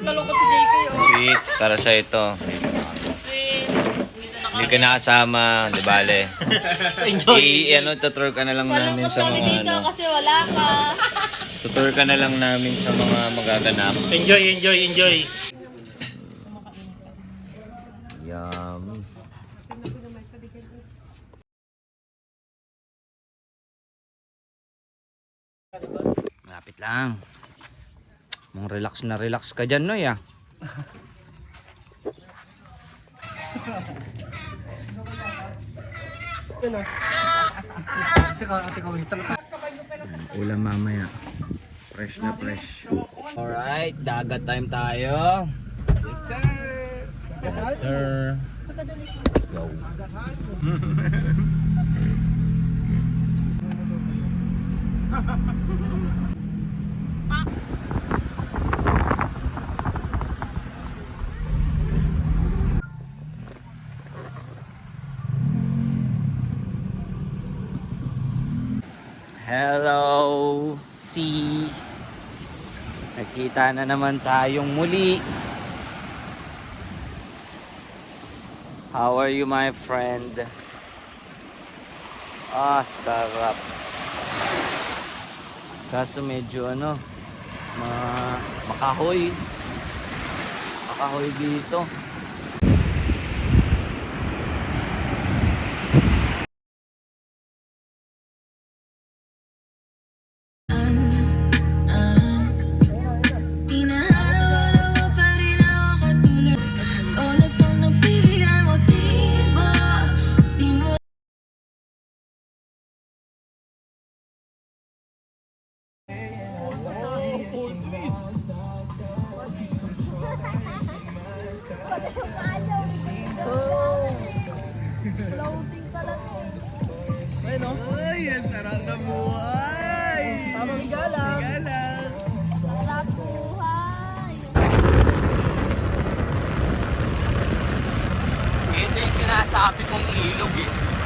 Kalungkot si JK, oh. Sweet, para sa ito. Sweet. Hindi ka nakasama, di bale. Tutur ka na lang namin Malungkot sa kami mga dito ano. kasi wala ka. Tutur ka na lang namin sa mga magaganap. Enjoy. Yummy. Malapit lang. Mong relax ka dyan, Noy, ah. Ulam mamaya. Fresh na fresh. Alright, dagat time tayo. Yes, sir. Yes, sir. Let's go. Hello, sea. Nakita na naman tayong muli. How are you, my friend? Ah, sarap. Kaso medyo makahoy. Makahoy dito. Ay, ang sarap na buhay! Tamang galang! Sarap buhay. Ito yung sinasabi kong ilog, eh.